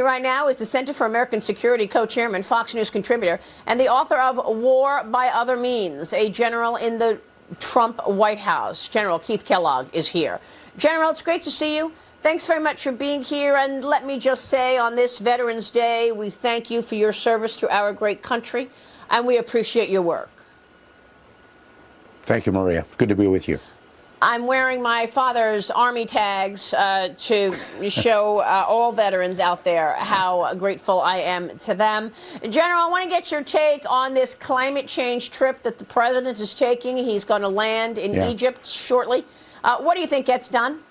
Right now is the Center for American Security co-chairman, Fox News contributor, and the author of War by Other Means, a general in the Trump White House. General Keith Kellogg is here. General, it's great to see you. Thanks very much for being here. And let me just say, on this Veterans Day, we thank you for your service to our great country, and we appreciate your work. Thank you, Maria. Good to be with you. I'm wearing my father's Army tags to show all veterans out there how grateful I am to them. General, I want to get your take on this climate change trip that the president is taking. He's going to land in Egypt shortly. What do you think gets done?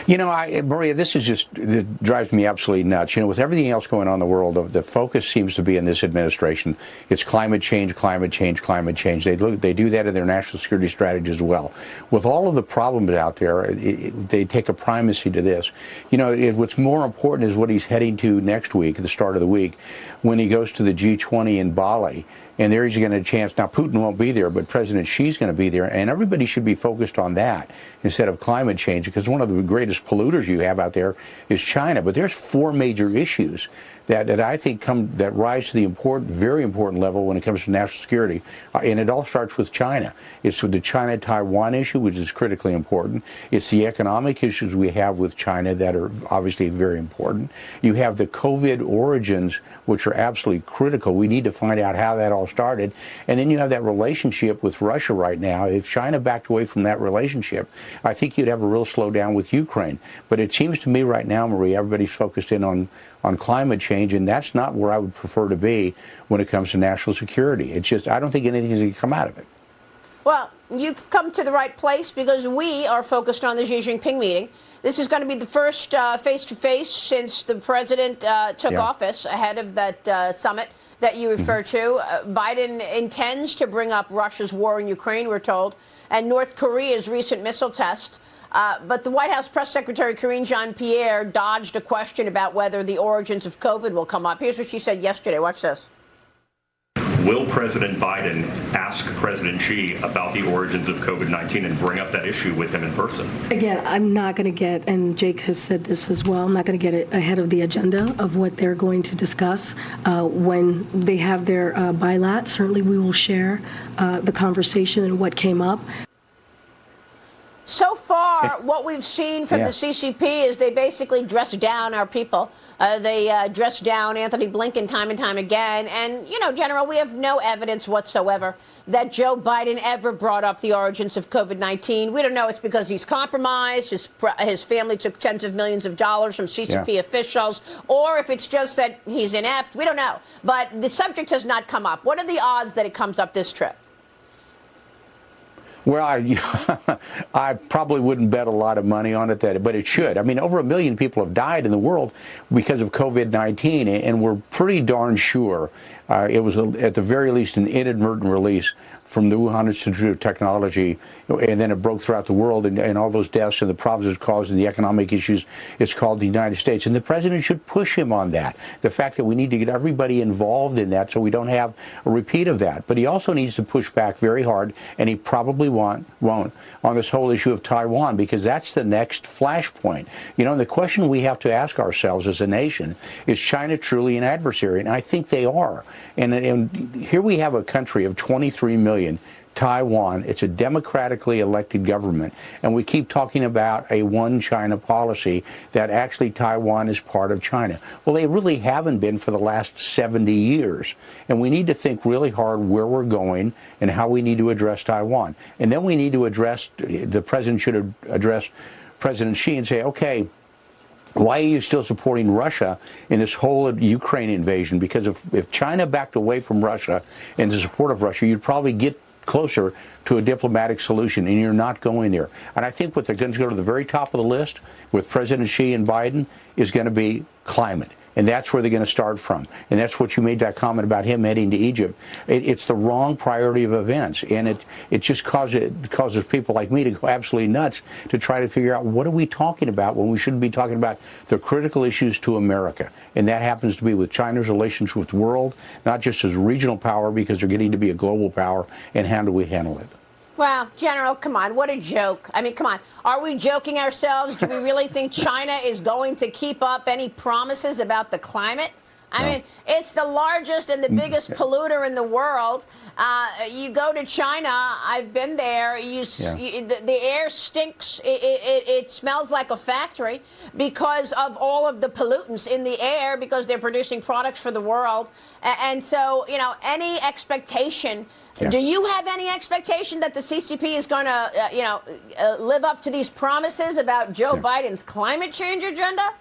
You know, Maria, it drives me absolutely nuts. You know, with everything else going on in the world, the focus seems to be in this administration. It's climate change, climate change, climate change. They do that in their national security strategy as well. With all of the problems out there, they take a primacy to this. You know, what's more important is what he's heading to next week, at the start of the week, when he goes to the G20 in Bali. And there he's going to have a chance. Now, Putin won't be there, but President Xi's going to be there. And everybody should be focused on that instead of climate change, because one of the greatest polluters you have out there is China. But there's four major issues that I think that rise to the very important level when it comes to national security. And it all starts with China. It's with the China-Taiwan issue, which is critically important. It's the economic issues we have with China that are obviously very important. You have the COVID origins, which are absolutely critical. We need to find out how that all started. And then you have that relationship with Russia right now. If China backed away from that relationship, I think you'd have a real slowdown with Ukraine. But it seems to me right now, Marie, everybody's focused in on climate change, and that's not where I would prefer to be when it comes to national security. It's just, I don't think anything is going to come out of it. Well, you've come to the right place, because we are focused on the Xi Jinping meeting. This is going to be the first face-to-face since the president took office, ahead of that summit that you referred to. Biden intends to bring up Russia's war in Ukraine, we're told, and North Korea's recent missile test. But the White House Press Secretary Karine Jean-Pierre dodged a question about whether the origins of COVID will come up. Here's what she said yesterday. Watch this. Will President Biden ask President Xi about the origins of COVID-19 and bring up that issue with him in person? Again, I'm not going to get, and Jake has said this as well, I'm not going to get ahead of the agenda of what they're going to discuss. When they have their bilat, certainly we will share the conversation and what came up. So far, what we've seen from the CCP is they basically dress down our people. They dress down Anthony Blinken time and time again. And, you know, General, we have no evidence whatsoever that Joe Biden ever brought up the origins of COVID-19. We don't know it's because he's compromised, his family took tens of millions of dollars from CCP officials, or if it's just that he's inept. We don't know. But the subject has not come up. What are the odds that it comes up this trip? Well, I probably wouldn't bet a lot of money on it, but it should. I mean, over 1 million people have died in the world because of COVID-19, and we're pretty darn sure it was, at the very least, an inadvertent release from the Wuhan Institute of Technology, and then it broke throughout the world, and all those deaths and the problems it's caused and the economic issues it's called the United States. And the president should push him on that, the fact that we need to get everybody involved in that so we don't have a repeat of that. But he also needs to push back very hard, and he probably won't, on this whole issue of Taiwan, because that's the next flashpoint. You know, the question we have to ask ourselves as a nation, is China truly an adversary? And I think they are. And here we have a country of 23 million. Taiwan, it's a democratically elected government, and we keep talking about a one China policy that actually Taiwan is part of China. Well, they really haven't been for the last 70 years, and we need to think really hard where we're going and how we need to address Taiwan. And then we need to the president should address President Xi and say, okay, why are you still supporting Russia in this whole Ukraine invasion? Because if China backed away from Russia in the support of Russia, you'd probably get closer to a diplomatic solution, and you're not going there. And I think what they're going to go to the very top of the list with President Xi and Biden is going to be climate. And that's where they're going to start from. And that's what you made that comment about him heading to Egypt. It's the wrong priority of events. And it just causes people like me to go absolutely nuts to try to figure out what are we talking about when we shouldn't be talking about the critical issues to America. And that happens to be with China's relations with the world, not just as a regional power, because they're getting to be a global power. And how do we handle it? Well, General, come on, what a joke. I mean, come on. Are we joking ourselves? Do we really think China is going to keep up any promises about the climate? I mean, it's the largest and the biggest polluter in the world. You go to China, I've been there, the air stinks. It smells like a factory because of all of the pollutants in the air because they're producing products for the world. And so, you know, any expectation, do you have any expectation that the CCP is going to, live up to these promises about Joe Biden's climate change agenda?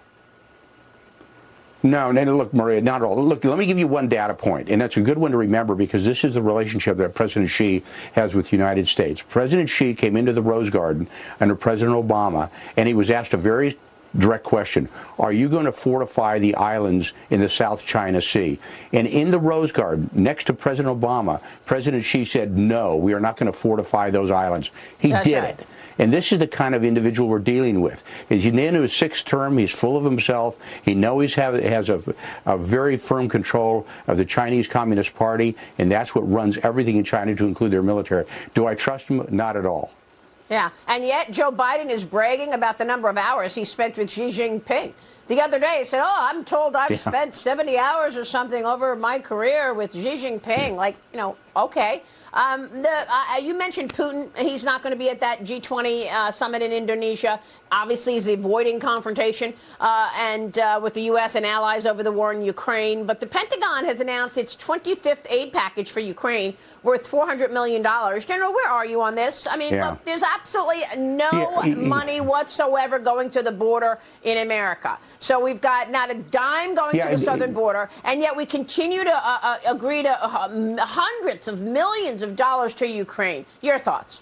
No, look, Maria, not at all. Look, let me give you one data point, and that's a good one to remember because this is the relationship that President Xi has with the United States. President Xi came into the Rose Garden under President Obama, and he was asked a very direct question. Are you going to fortify the islands in the South China Sea? And in the Rose Garden, next to President Obama, President Xi said, no, we are not going to fortify those islands. He did it. And this is the kind of individual we're dealing with. He's into his sixth term. He's full of himself. He knows he has a very firm control of the Chinese Communist Party, and that's what runs everything in China, to include their military. Do I trust him? Not at all. Yeah, and yet Joe Biden is bragging about the number of hours he spent with Xi Jinping. The other day, he said, I'm told I've spent 70 hours or something over my career with Xi Jinping. Like, okay. You mentioned Putin. He's not going to be at that G20 summit in Indonesia. Obviously, he's avoiding confrontation with the U.S. and allies over the war in Ukraine. But the Pentagon has announced its 25th aid package for Ukraine, worth $400 million. General, where are you on this? I mean, look, there's absolutely no money whatsoever going to the border in America. So we've got not a dime going to the southern border, and yet we continue to agree to hundreds of millions of dollars to Ukraine. Your thoughts?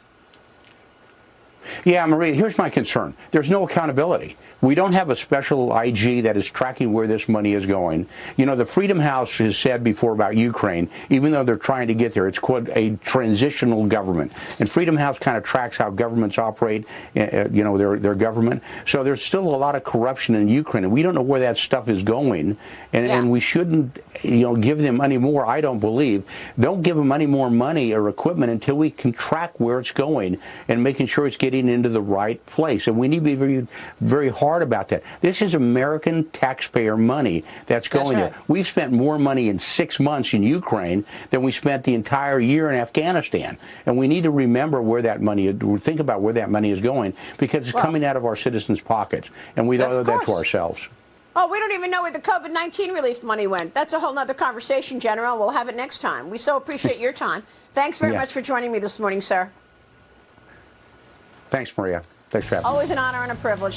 Yeah, Maria, here's my concern. There's no accountability. We don't have a special IG that is tracking where this money is going. You know, the Freedom House has said before about Ukraine, even though they're trying to get there, it's quote a transitional government. And Freedom House kind of tracks how governments operate, their government. So there's still a lot of corruption in Ukraine, and we don't know where that stuff is going. And we shouldn't, give them any more, I don't believe. Don't give them any more money or equipment until we can track where it's going and making sure it's getting into the right place. And we need to be very, very hard about that. This is American taxpayer money that's going there. We've spent more money in 6 months in Ukraine than we spent the entire year in Afghanistan. And we need to remember where that money, think about where that money is going, because it's coming out of our citizens' pockets. And we owe that to ourselves. Oh, we don't even know where the COVID-19 relief money went. That's a whole other conversation, General. We'll have it next time. We so appreciate your time. Thanks very much for joining me this morning, sir. Thanks, Maria. Thanks for having me. Always an honor and a privilege.